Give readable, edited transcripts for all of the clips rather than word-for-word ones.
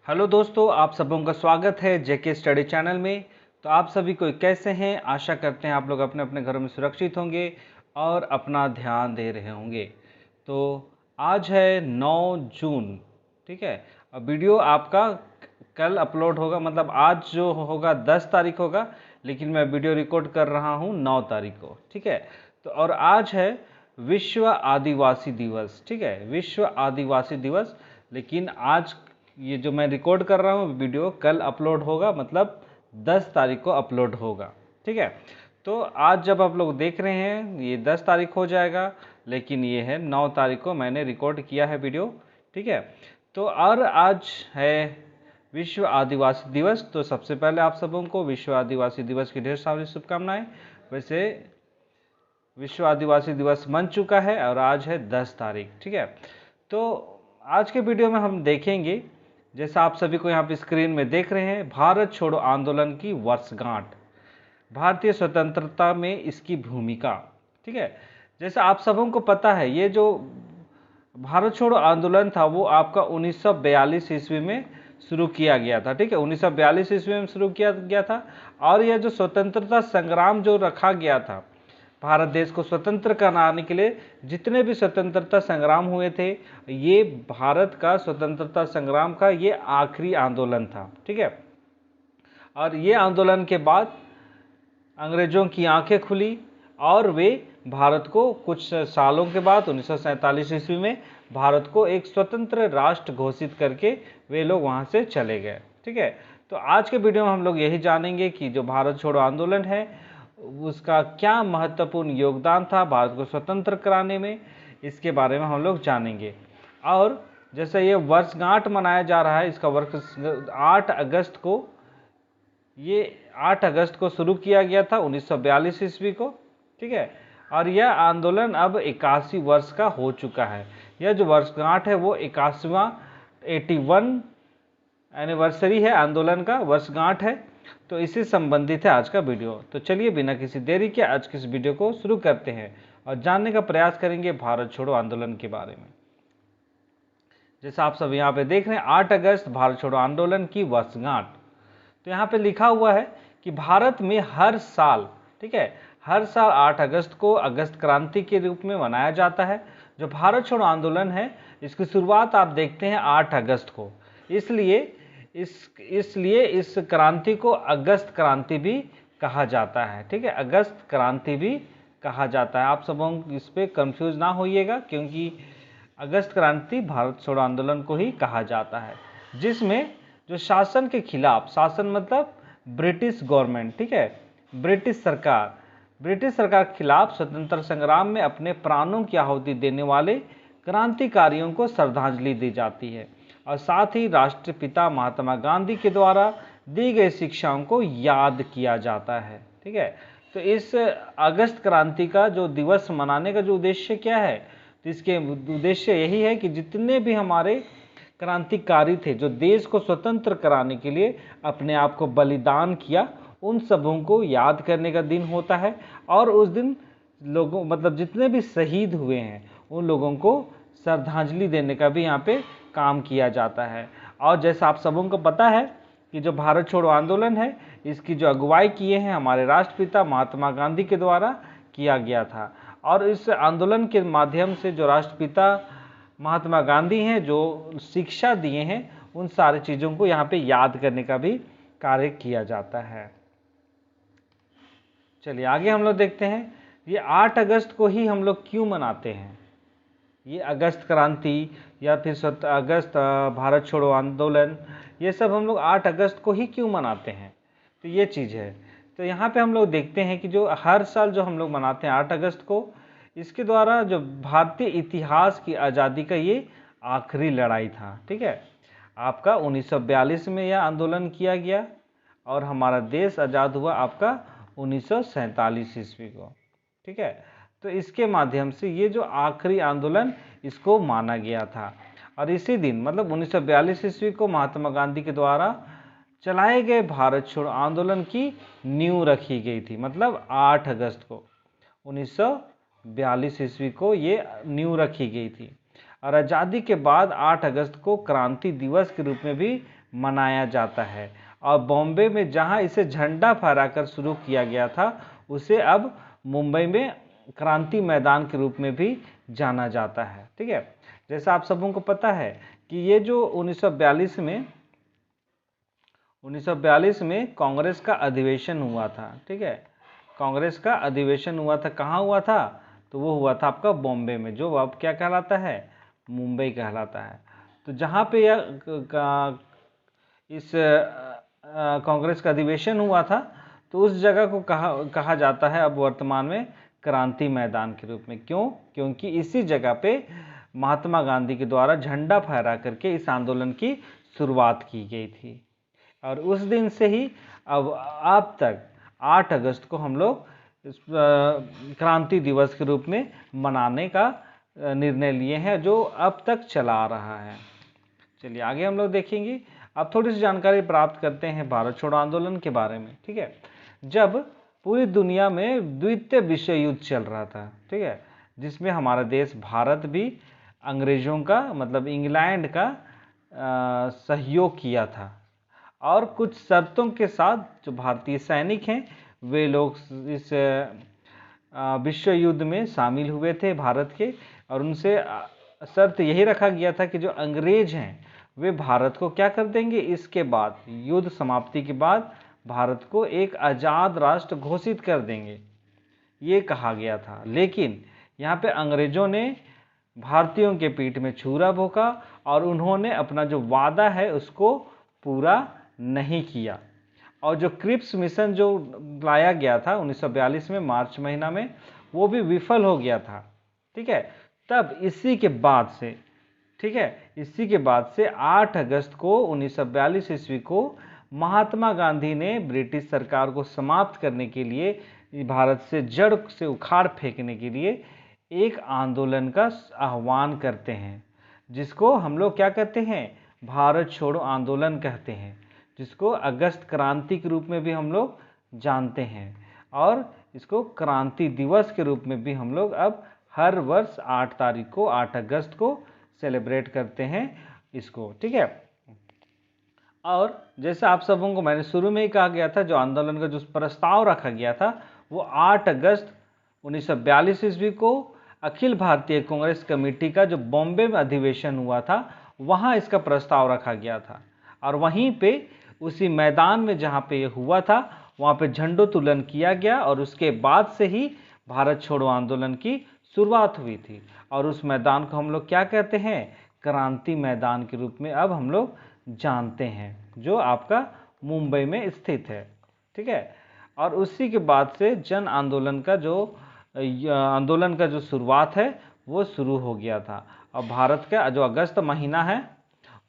Hello दोस्तों, आप सबों का स्वागत है जेके स्टडी चैनल में। तो आप सभी को कैसे हैं? आशा करते हैं आप लोग अपने अपने घरों में सुरक्षित होंगे और अपना ध्यान दे रहे होंगे। तो आज है 9 जून, ठीक है। अब वीडियो आपका कल अपलोड होगा, मतलब आज जो होगा 10 तारीख होगा, लेकिन मैं वीडियो रिकॉर्ड कर रहा हूँ 9 तारीख को, ठीक है। तो और आज है विश्व आदिवासी दिवस, ठीक है, विश्व आदिवासी दिवस। लेकिन आज ये जो मैं रिकॉर्ड कर रहा हूँ वीडियो कल अपलोड होगा, मतलब 10 तारीख को अपलोड होगा, ठीक है। तो आज जब आप लोग देख रहे हैं ये 10 तारीख हो जाएगा, लेकिन ये है 9 तारीख को मैंने रिकॉर्ड किया है वीडियो, ठीक है। तो और आज है विश्व आदिवासी दिवस। तो सबसे पहले आप सबों को विश्व आदिवासी दिवस की ढेर सारी शुभकामनाएं। वैसे विश्व आदिवासी दिवस मन चुका है और आज है 10 तारीख, ठीक है। तो आज के वीडियो में हम देखेंगे, जैसा आप सभी को यहाँ पे स्क्रीन में देख रहे हैं, भारत छोड़ो आंदोलन की वर्षगांठ, भारतीय स्वतंत्रता में इसकी भूमिका, ठीक है। जैसा आप सबों को पता है, ये जो भारत छोड़ो आंदोलन था वो आपका 1942 ईस्वी में शुरू किया गया था, ठीक है। 1942 ईस्वी में शुरू किया गया था। और यह जो स्वतंत्रता संग्राम जो रखा गया था, भारत देश को स्वतंत्र कराने के लिए जितने भी स्वतंत्रता संग्राम हुए थे, ये भारत का स्वतंत्रता संग्राम का ये आखिरी आंदोलन था, ठीक है। और ये आंदोलन के बाद अंग्रेजों की आंखें खुली और वे भारत को कुछ सालों के बाद 1947 ईस्वी में भारत को एक स्वतंत्र राष्ट्र घोषित करके वे लोग वहाँ से चले गए, ठीक है। तो आज के वीडियो में हम लोग यही जानेंगे कि जो भारत छोड़ो आंदोलन है उसका क्या महत्वपूर्ण योगदान था भारत को स्वतंत्र कराने में, इसके बारे में हम लोग जानेंगे। और जैसे ये वर्षगांठ मनाया जा रहा है, इसका वर्ष 8 अगस्त को, ये 8 अगस्त को शुरू किया गया था 1942 ईस्वी को, ठीक है। और यह आंदोलन अब 81 वर्ष का हो चुका है। यह जो वर्षगांठ है वो 81वां 81 एनिवर्सरी है, आंदोलन का वर्षगांठ है। तो इसी संबंधित है आज का वीडियो। तो चलिए बिना किसी देरी के आज के इस वीडियो को शुरू करते हैं और जानने का प्रयास करेंगे भारत छोड़ो आंदोलन के बारे में। जैसा आप सब यहाँ पे देख रहे हैं, 8 अगस्त भारत छोड़ो आंदोलन की वर्षगांठ। तो यहाँ पे लिखा हुआ है कि भारत में हर साल, ठीक है, हर साल 8 अगस्त को अगस्त क्रांति के रूप में मनाया जाता है। जो भारत छोड़ो आंदोलन है इसकी शुरुआत आप देखते हैं 8 अगस्त को, इसलिए इस क्रांति को अगस्त क्रांति भी कहा जाता है, ठीक है, अगस्त क्रांति भी कहा जाता है। आप सब इस पे कंफ्यूज ना होइएगा, क्योंकि अगस्त क्रांति भारत छोड़ो आंदोलन को ही कहा जाता है, जिसमें जो शासन के खिलाफ, शासन मतलब ब्रिटिश गवर्नमेंट, ठीक है, ब्रिटिश सरकार के खिलाफ स्वतंत्र संग्राम में अपने प्राणों की आहुति देने वाले क्रांतिकारियों को श्रद्धांजलि दी जाती है और साथ ही राष्ट्रपिता महात्मा गांधी के द्वारा दी गई शिक्षाओं को याद किया जाता है, ठीक है। तो इस अगस्त क्रांति का जो दिवस मनाने का जो उद्देश्य क्या है, तो इसके उद्देश्य यही है कि जितने भी हमारे क्रांतिकारी थे जो देश को स्वतंत्र कराने के लिए अपने आप को बलिदान किया, उन सबों को याद करने का दिन होता है। और उस दिन लोगों, मतलब जितने भी शहीद हुए हैं उन लोगों को श्रद्धांजलि देने का भी यहाँ पे काम किया जाता है। और जैसा आप सबों को पता है कि जो भारत छोड़ो आंदोलन है इसकी जो अगुवाई किए हैं हमारे राष्ट्रपिता महात्मा गांधी के द्वारा किया गया था। और इस आंदोलन के माध्यम से जो राष्ट्रपिता महात्मा गांधी हैं जो शिक्षा दिए हैं, उन सारी चीज़ों को यहाँ पे याद करने का भी कार्य किया जाता है। चलिए आगे हम लोग देखते हैं, ये 8 अगस्त को ही हम लोग क्यों मनाते हैं। ये अगस्त क्रांति या फिर अगस्त भारत छोड़ो आंदोलन, ये सब हम लोग 8 अगस्त को ही क्यों मनाते हैं, तो ये चीज़ है। तो यहाँ पे हम लोग देखते हैं कि जो हर साल जो हम लोग मनाते हैं 8 अगस्त को, इसके द्वारा जो भारतीय इतिहास की आज़ादी का ये आखिरी लड़ाई था, ठीक है। आपका 1942 में यह आंदोलन किया गया और हमारा देश आज़ाद हुआ आपका 1947 ईस्वी को, ठीक है। तो इसके माध्यम से ये जो आखिरी आंदोलन इसको माना गया था। और इसी दिन मतलब 1942 ईस्वी को महात्मा गांधी के द्वारा चलाए गए भारत छोड़ो आंदोलन की नींव रखी गई थी, मतलब 8 अगस्त को 1942 ईस्वी को ये नींव रखी गई थी। और आज़ादी के बाद 8 अगस्त को क्रांति दिवस के रूप में भी मनाया जाता है। और बॉम्बे में जहां इसे झंडा फहराकर शुरू किया गया था, उसे अब मुंबई में क्रांति मैदान के रूप में भी जाना जाता है। ठीक है, जैसा आप सबों को पता है कि ये जो 1942 में कांग्रेस का अधिवेशन हुआ था। ठीक है, कांग्रेस का अधिवेशन हुआ था, कहाँ हुआ था? तो वो हुआ था आपका बॉम्बे में, जो अब क्या कहलाता है? मुंबई कहलाता है। तो जहाँ पे इस कांग्रेस का अधिवेशन हुआ था, तो उस जगह को कहा जाता है अब वर्तमान में क्रांति मैदान के रूप में। क्यों? क्योंकि इसी जगह पे महात्मा गांधी के द्वारा झंडा फहरा करके इस आंदोलन की शुरुआत की गई थी। और उस दिन से ही अब तक 8 अगस्त को हम लोग क्रांति दिवस के रूप में मनाने का निर्णय लिए हैं, जो अब तक चला आ रहा है। चलिए आगे हम लोग देखेंगे। अब थोड़ी सी जानकारी प्राप्त करते हैं भारत छोड़ो आंदोलन के बारे में। ठीक है, जब पूरी दुनिया में द्वितीय विश्व युद्ध चल रहा था, ठीक है, जिसमें हमारा देश भारत भी अंग्रेजों का मतलब इंग्लैंड का सहयोग किया था, और कुछ शर्तों के साथ जो भारतीय सैनिक हैं वे लोग इस विश्व युद्ध में शामिल हुए थे भारत के, और उनसे शर्त यही रखा गया था कि जो अंग्रेज हैं वे भारत को क्या कर देंगे, इसके बाद युद्ध समाप्ति के बाद भारत को एक आज़ाद राष्ट्र घोषित कर देंगे, ये कहा गया था। लेकिन यहाँ पे अंग्रेजों ने भारतीयों के पीठ में छुरा भोंका और उन्होंने अपना जो वादा है उसको पूरा नहीं किया, और जो क्रिप्स मिशन जो लाया गया था 1942 में मार्च महीना में, वो भी विफल हो गया था। ठीक है, तब इसी के बाद से, ठीक है, इसी के बाद से 8 अगस्त को 1942 ईस्वी को महात्मा गांधी ने ब्रिटिश सरकार को समाप्त करने के लिए, भारत से जड़ से उखाड़ फेंकने के लिए एक आंदोलन का आह्वान करते हैं, जिसको हम लोग क्या कहते हैं, भारत छोड़ो आंदोलन कहते हैं, जिसको अगस्त क्रांति के रूप में भी हम लोग जानते हैं, और इसको क्रांति दिवस के रूप में भी हम लोग अब हर वर्ष 8 तारीख को, 8 अगस्त को सेलिब्रेट करते हैं इसको। ठीक है, और जैसे आप सबों को मैंने शुरू में ही कहा गया था, जो आंदोलन का जो प्रस्ताव रखा गया था वो 8 अगस्त 1942 ईस्वी को अखिल भारतीय कांग्रेस कमेटी का जो बॉम्बे में अधिवेशन हुआ था, वहाँ इसका प्रस्ताव रखा गया था, और वहीं पे उसी मैदान में जहाँ पे ये हुआ था वहाँ पे झंडोत्तोलन किया गया, और उसके बाद से ही भारत छोड़ो आंदोलन की शुरुआत हुई थी। और उस मैदान को हम लोग क्या कहते हैं, क्रांति मैदान के रूप में अब हम लोग जानते हैं, जो आपका मुंबई में स्थित है। ठीक है, और उसी के बाद से जन आंदोलन का जो शुरुआत है वो शुरू हो गया था, और भारत का जो अगस्त महीना है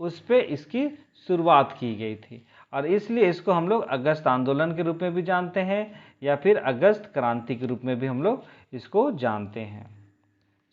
उस पे इसकी शुरुआत की गई थी, और इसलिए इसको हम लोग अगस्त आंदोलन के रूप में भी जानते हैं, या फिर अगस्त क्रांति के रूप में भी हम लोग इसको जानते हैं।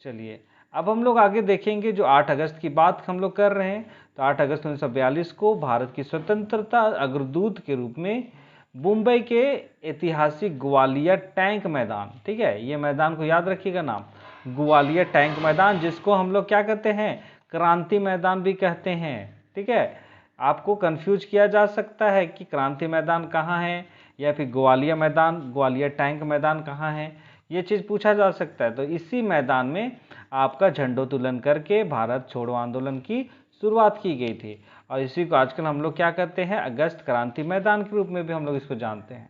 चलिए अब हम लोग आगे देखेंगे, जो 8 अगस्त की बात हम लोग कर रहे हैं, तो 8 अगस्त 1942 को भारत की स्वतंत्रता अग्रदूत के रूप में मुंबई के ऐतिहासिक ग्वालियर टैंक मैदान, ठीक है, ये मैदान को याद रखिएगा नाम, ग्वालियर टैंक मैदान, जिसको हम लोग क्या कहते हैं, क्रांति मैदान भी कहते हैं। ठीक है, आपको कंफ्यूज किया जा सकता है कि क्रांति मैदान कहाँ है, या फिर ग्वालियर मैदान, ग्वालियर टैंक मैदान कहाँ है, ये चीज़ पूछा जा सकता है। तो इसी मैदान में आपका झंडोत्तोलन करके भारत छोड़ो आंदोलन की शुरुआत की गई थी, और इसी को आजकल हम लोग क्या कहते हैं, अगस्त क्रांति मैदान के रूप में भी हम लोग इसको जानते हैं।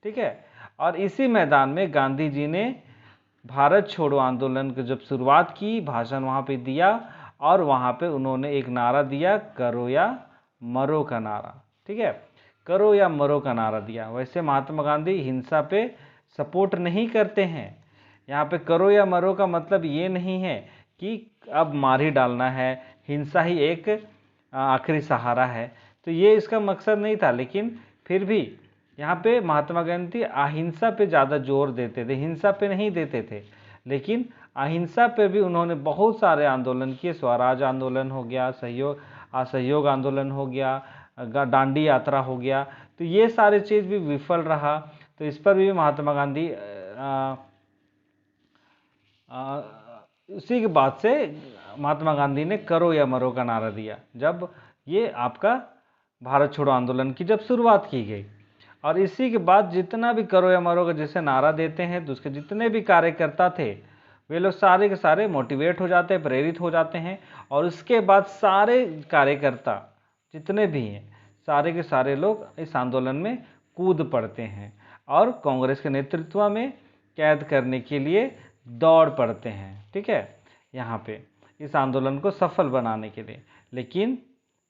ठीक है, और इसी मैदान में गांधी जी ने भारत छोड़ो आंदोलन की जब शुरुआत की, भाषण वहाँ पे दिया, और वहाँ पे उन्होंने एक नारा दिया, करो या मरो का नारा। ठीक है, करो या मरो का नारा दिया। वैसे महात्मा गांधी हिंसा पे सपोर्ट नहीं करते हैं, यहाँ पे करो या मरो का मतलब ये नहीं है कि अब मार ही डालना है, हिंसा ही एक आखिरी सहारा है, तो ये इसका मकसद नहीं था। लेकिन फिर भी यहाँ पे महात्मा गांधी अहिंसा पे ज़्यादा जोर देते थे, हिंसा पे नहीं देते थे, लेकिन अहिंसा पे भी उन्होंने बहुत सारे आंदोलन किए। स्वराज आंदोलन हो गया, असहयोग आंदोलन हो गया, दांडी यात्रा हो गया, तो ये सारे चीज़ भी विफल रहा। तो इस पर भी महात्मा गांधी उसी के बाद से महात्मा गांधी ने करो या मरो का नारा दिया, जब ये आपका भारत छोड़ो आंदोलन की जब शुरुआत की गई। और इसी के बाद जितना भी करो या मरो का जैसे नारा देते हैं, तो उसके जितने भी कार्यकर्ता थे वे लोग सारे के सारे मोटिवेट हो जाते हैं, प्रेरित हो जाते हैं। और उसके बाद सारे कार्यकर्ता जितने भी हैं, सारे के सारे लोग इस आंदोलन में कूद पड़ते हैं और कांग्रेस के नेतृत्व में कैद करने के लिए दौड़ पड़ते हैं। ठीक है, यहाँ पे इस आंदोलन को सफल बनाने के लिए। लेकिन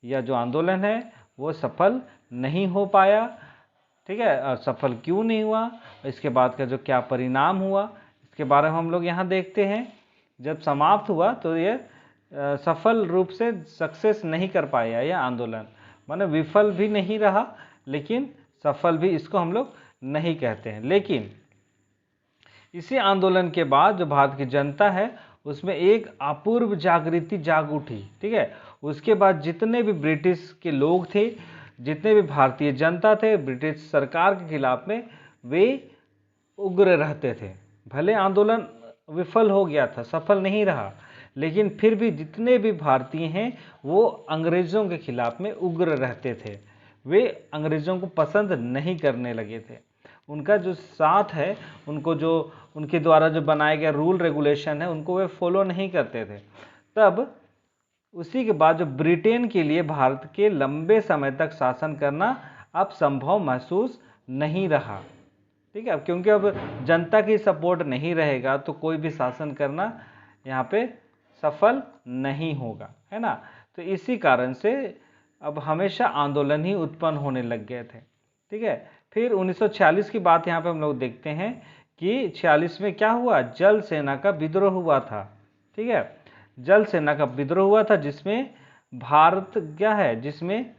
यह जो आंदोलन है वो सफल नहीं हो पाया। ठीक है, और सफल क्यों नहीं हुआ, इसके बाद का जो क्या परिणाम हुआ, इसके बारे में हम लोग यहाँ देखते हैं। जब समाप्त हुआ तो ये सफल रूप से सक्सेस नहीं कर पाया यह आंदोलन, माने विफल भी नहीं रहा, लेकिन सफल भी इसको हम लोग नहीं कहते हैं। लेकिन इसी आंदोलन के बाद जो भारत की जनता है उसमें एक अपूर्व जागृति जाग उठी। ठीक है, उसके बाद जितने भी ब्रिटिश के लोग थे, जितने भी भारतीय जनता थे, ब्रिटिश सरकार के खिलाफ में वे उग्र रहते थे। भले आंदोलन विफल हो गया था, सफल नहीं रहा, लेकिन फिर भी जितने भी भारतीय हैं वो अंग्रेज़ों के खिलाफ में उग्र रहते थे। वे अंग्रेज़ों को पसंद नहीं करने लगे थे। उनका जो साथ है, उनको जो उनके द्वारा जो बनाए गए रूल रेगुलेशन है उनको वे फॉलो नहीं करते थे। तब उसी के बाद जो ब्रिटेन के लिए भारत के लंबे समय तक शासन करना अब संभव महसूस नहीं रहा। ठीक है, अब क्योंकि अब जनता की सपोर्ट नहीं रहेगा तो कोई भी शासन करना यहाँ पे सफल नहीं होगा, है ना। तो इसी कारण से अब हमेशा आंदोलन ही उत्पन्न होने लग गए थे। ठीक है, फिर 1946 की बात यहाँ पे हम लोग देखते हैं कि 46 में क्या हुआ, जल सेना का विद्रोह हुआ था। ठीक है, जल सेना का विद्रोह हुआ था जिसमें भारत क्या है, जिसमें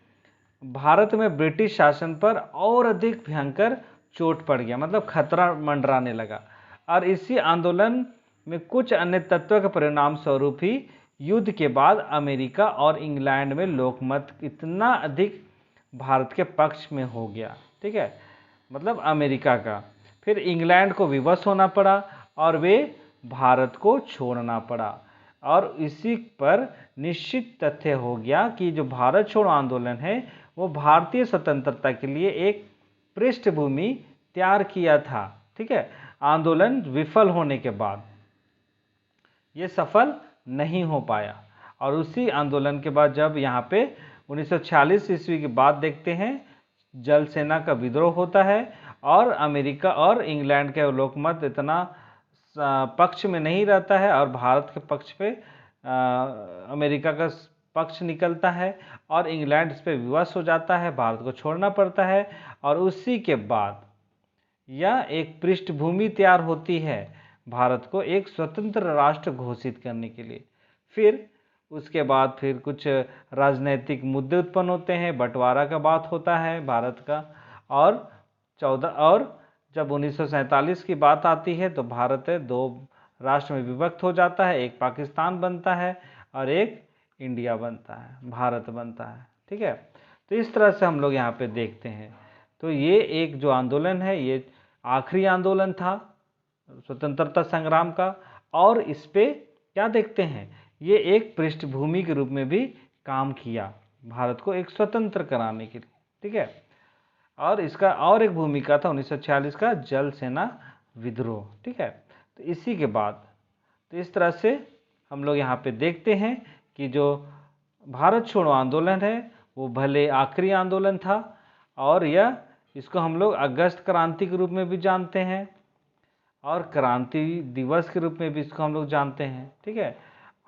भारत में ब्रिटिश शासन पर और अधिक भयंकर चोट पड़ गया, मतलब खतरा मंडराने लगा। और इसी आंदोलन में कुछ अन्य तत्वों के परिणाम स्वरूप ही युद्ध के बाद अमेरिका और इंग्लैंड में लोकमत इतना अधिक भारत के पक्ष में हो गया। ठीक है, मतलब अमेरिका का, फिर इंग्लैंड को विवश होना पड़ा और वे भारत को छोड़ना पड़ा। और इसी पर निश्चित तथ्य हो गया कि जो भारत छोड़ो आंदोलन है वो भारतीय स्वतंत्रता के लिए एक पृष्ठभूमि तैयार किया था। ठीक है, आंदोलन विफल होने के बाद ये सफल नहीं हो पाया। और उसी आंदोलन के बाद जब यहाँ पे 1946 ईस्वी की बात देखते हैं, जल सेना का विद्रोह होता है और अमेरिका और इंग्लैंड के लोकमत इतना पक्ष में नहीं रहता है और भारत के पक्ष पे अमेरिका का पक्ष निकलता है और इंग्लैंड इस पर विवश हो जाता है, भारत को छोड़ना पड़ता है। और उसी के बाद यह एक पृष्ठभूमि तैयार होती है भारत को एक स्वतंत्र राष्ट्र घोषित करने के लिए। फिर उसके बाद फिर कुछ राजनीतिक मुद्दे उत्पन्न होते हैं, बंटवारा का बात होता है भारत का। और जब 1947 की बात आती है तो भारत दो राष्ट्र में विभक्त हो जाता है, एक पाकिस्तान बनता है और एक इंडिया बनता है, भारत बनता है। ठीक है, तो इस तरह से हम लोग यहाँ पे देखते हैं। तो ये एक जो आंदोलन है ये आखिरी आंदोलन था स्वतंत्रता संग्राम का, और इस पे क्या देखते हैं, ये एक पृष्ठभूमि के रूप में भी काम किया भारत को एक स्वतंत्र कराने के लिए। ठीक है, और इसका और एक भूमिका था 1946 का जल सेना विद्रोह। ठीक है, तो इसी के बाद तो इस तरह से हम लोग यहाँ पे देखते हैं कि जो भारत छोड़ो आंदोलन है वो भले आखिरी आंदोलन था और यह इसको हम लोग अगस्त क्रांति के रूप में भी जानते हैं और क्रांति दिवस के रूप में भी इसको हम लोग जानते हैं। ठीक है,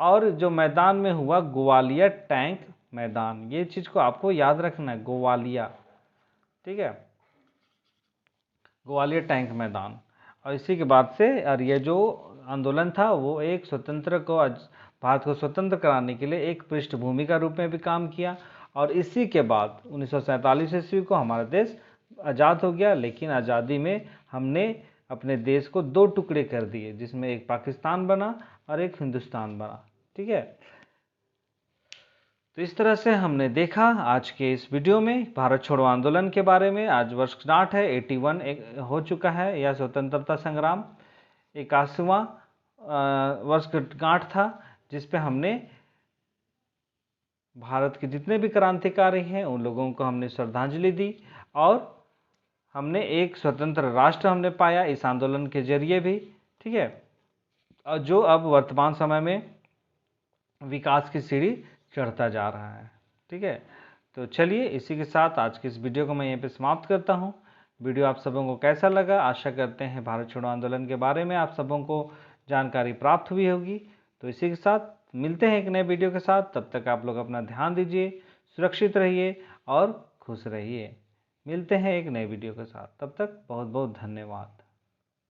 और जो मैदान में हुआ ग्वालियर टैंक मैदान, ये चीज़ को आपको याद रखना है, ग्वालियर। ठीक है, ग्वालियर टैंक मैदान। और इसी के बाद से और ये जो आंदोलन था वो एक स्वतंत्र को भारत को स्वतंत्र कराने के लिए एक पृष्ठभूमि का रूप में भी काम किया। और इसी के बाद 1947 ईस्वी को हमारा देश आज़ाद हो गया। लेकिन आज़ादी में हमने अपने देश को दो टुकड़े कर दिए, जिसमें एक पाकिस्तान बना और एक हिंदुस्तान बना। ठीक है, तो इस तरह से हमने देखा आज के इस वीडियो में भारत छोड़ो आंदोलन के बारे में। आज वर्षगांठ है, 81 हो चुका है, यह स्वतंत्रता संग्राम 81वां वर्षगांठ था, जिस पे हमने भारत के जितने भी क्रांतिकारी हैं उन लोगों को हमने श्रद्धांजलि दी और हमने एक स्वतंत्र राष्ट्र हमने पाया इस आंदोलन के जरिए भी, ठीक है, और जो अब वर्तमान समय में विकास की सीढ़ी चढ़ता जा रहा है। ठीक है, तो चलिए इसी के साथ आज की इस वीडियो को मैं यहीं पे समाप्त करता हूँ। वीडियो आप सबों को कैसा लगा, आशा करते हैं भारत छोड़ो आंदोलन के बारे में आप सबों को जानकारी प्राप्त हुई होगी। तो इसी के साथ मिलते हैं एक नए वीडियो के साथ, तब तक आप लोग अपना ध्यान दीजिए, सुरक्षित रहिए और खुश रहिए। मिलते हैं एक नए वीडियो के साथ, तब तक बहुत बहुत धन्यवाद।